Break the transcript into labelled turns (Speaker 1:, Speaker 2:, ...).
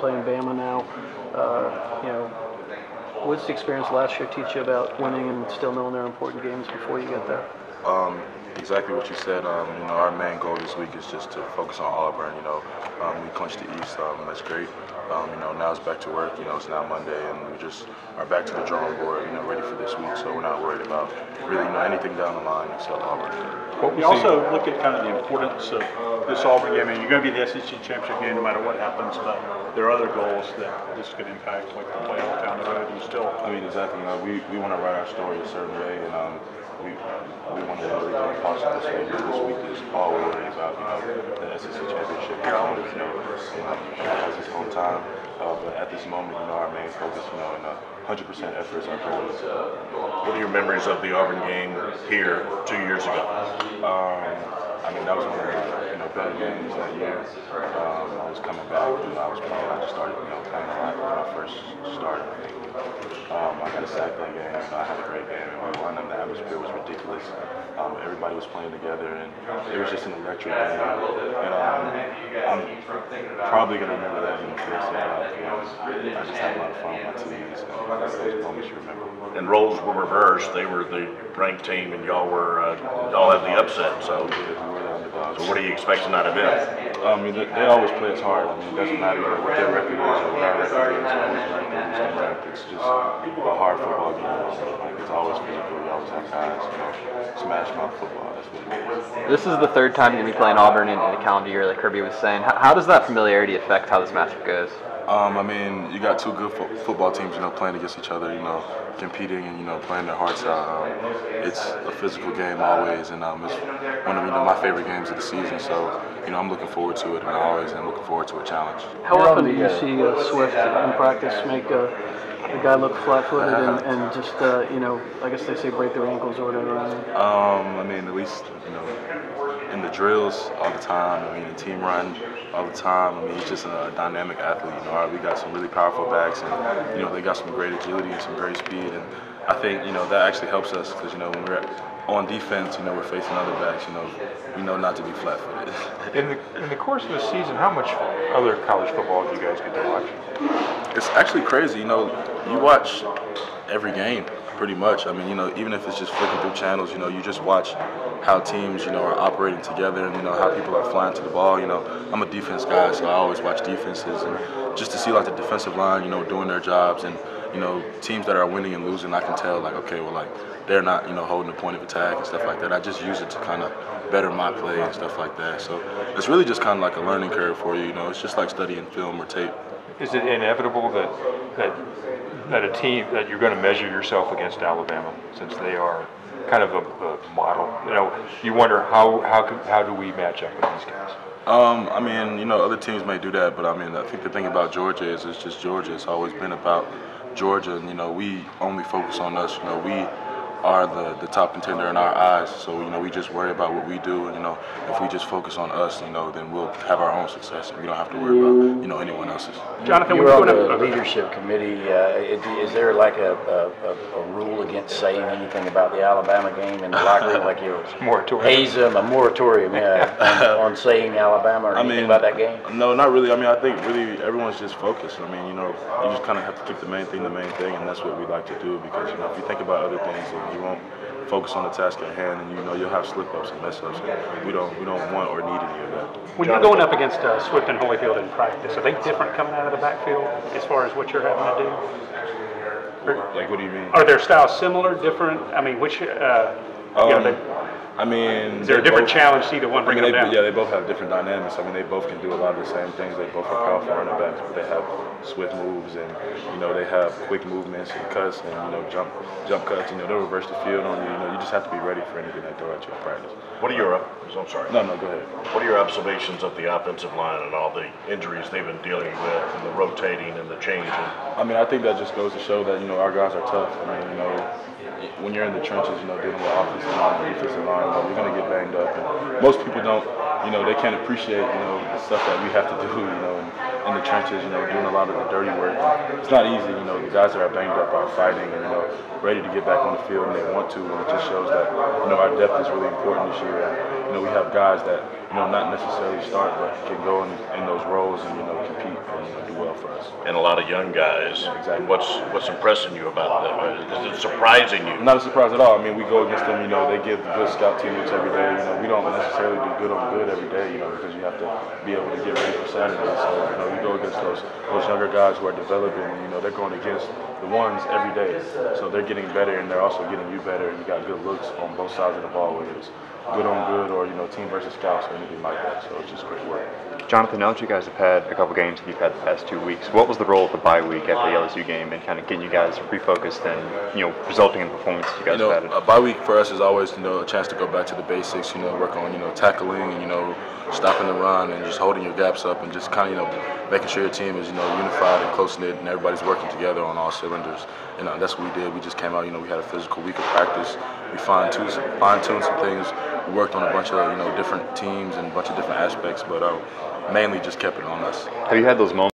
Speaker 1: playing Bama now. What's the experience last year teach you about winning and still knowing they're important games before you get there?
Speaker 2: Exactly what you said. Our main goal this week is just to focus on Auburn. We clinched the East. That's great. Now it's back to work. It's now Monday, and we just are back to the drawing board. Ready for this week. So we're not worried about really anything down the line except Auburn.
Speaker 3: Well, we also look at kind of the importance of this Auburn game. I mean, you're going to be the SEC championship game no matter what happens, but there are other goals that this could impact, like the playoff down the road. And still,
Speaker 2: Exactly. We want to write our story a certain way, and we want to win everything possible. So this week is all we're worried about. The SEC championship. It has its own time, but at this moment, our main focus, and 100% effort is our goal.
Speaker 4: What are your memories of the Auburn game here 2 years ago?
Speaker 2: That was one of the better games that year. I was coming back, I was playing. I just started playing a lot when I first started. I got a sack that game. I had a great game, and we won. And the atmosphere was ridiculous. Everybody was playing together, and it was just an electric game. And I'm probably gonna remember that in the first game. I just had a lot of fun with my teammates, and those moments you remember.
Speaker 4: And roles were reversed. They were the ranked team, and y'all had the upset. So what are you expecting out of them?
Speaker 2: They always play us hard. It doesn't matter what their record is or what our record is. Always ranked. It's just a hard football game. It's always physical. We always have guys, smash mouth football. That's what it is.
Speaker 5: This is the third time you're going to be playing Auburn in a calendar year, like Kirby was saying. How does that familiarity affect how this matchup goes?
Speaker 2: You got two good football teams, playing against each other, competing and, playing their hearts out. It's a physical game always, and it's one of my favorite games of the season. So, I'm looking forward to it, and I always am looking forward to a challenge.
Speaker 1: How often do you see Swift in practice make a guy look flat-footed and just, I guess they say break their ankles or whatever?
Speaker 2: At least, in the drills all the time. In team run all the time. He's just a dynamic athlete. We got some really powerful backs, and they got some great agility and some great speed. And I think that actually helps us because when we're on defense, we're facing other backs. We know not to be flat-footed.
Speaker 3: In the course of the season, how much other college football do you guys get to watch?
Speaker 2: It's actually crazy. You watch every game pretty much. Even if it's just flicking through channels, you just watch how teams, are operating together and, how people are flying to the ball. I'm a defense guy, so I always watch defenses and just to see the defensive line, doing their jobs and, teams that are winning and losing, I can tell they're not, holding a point of attack and stuff like that. I just use it to kind of better my play and stuff like that. So it's really just kind of like a learning curve for you, It's just like studying film or tape.
Speaker 3: Is it inevitable that a team that you're going to measure yourself against Alabama, since they are kind of a model? You wonder how do we match up with these guys?
Speaker 2: Other teams may do that, but I think the thing about Georgia is it's just Georgia. It's always been about Georgia, and we only focus on us. We are the top contender in our eyes. So we just worry about what we do, and if we just focus on us, then we'll have our own success, and we don't have to worry about anyone else's.
Speaker 6: Jonathan, you're on the leadership committee. Is there like a rule against saying anything about the Alabama game in the locker room, like you haze them, a moratorium, on saying Alabama or anything about that game?
Speaker 2: No, not really. I think really everyone's just focused. You just kind of have to keep the main thing, and that's what we like to do because if you think about other things, you won't focus on the task at hand, and you'll have slip-ups and mess-ups. And we don't want or need any of that.
Speaker 7: When you're going up against Swift and Holyfield in practice, are they different coming out of the backfield as far as what you're having to do?
Speaker 2: What do you mean?
Speaker 7: Are their styles similar, different? Which is there a different challenge to either one bringing them down?
Speaker 2: Yeah, they both have different dynamics. They both can do a lot of the same things. They both are powerful running backs, but they have swift moves and they have quick movements and cuts and jump cuts. They'll reverse the field on you. You just have to be ready for anything they throw at you in practice.
Speaker 4: What are your I'm sorry.
Speaker 2: No, go ahead.
Speaker 4: What are your observations of the offensive line and all the injuries they've been dealing with and the rotating and the changing?
Speaker 2: I think that just goes to show that our guys are tough. When you're in the trenches, dealing with offensive line and defensive line, you're going to get banged up. And most people don't, they can't appreciate, the stuff that we have to do, in the trenches, doing a lot of the dirty work. It's not easy, the guys that are banged up are fighting and, ready to get back on the field and they want to. And it just shows that, our depth is really important this year. And, we have guys that not necessarily start, but can go in those roles and compete and do well for us.
Speaker 4: And a lot of young guys.
Speaker 2: Exactly.
Speaker 4: What's impressing you about them? Is it surprising you?
Speaker 2: Not a surprise at all. I mean, we go against them. They give good scout teammates every day. We don't necessarily do good on good every day. Because you have to be able to get ready for Saturday. So we go against those younger guys who are developing. They're going against the ones every day. So they're getting better, and they're also getting you better. And you got good looks on both sides of the ball, whether it's good on good or team versus scouts or anything like that. So it's just great work.
Speaker 8: Jonathan, now that you guys have had a couple games that you've had the past 2 weeks, what was the role of the bye week after the LSU game and kind of getting you guys refocused and resulting in the performances you guys have had?
Speaker 2: A bye week for us is always a chance to go back to the basics. Work on tackling and stopping the run and just holding your gaps up and just kind of making sure your team is unified and close knit and everybody's working together on all cylinders. That's what we did. We just came out. We had a physical week of practice. We fine-tuned some things. We worked on a bunch of different teams and a bunch of different aspects, but mainly just kept it on us.
Speaker 8: Have you had those moments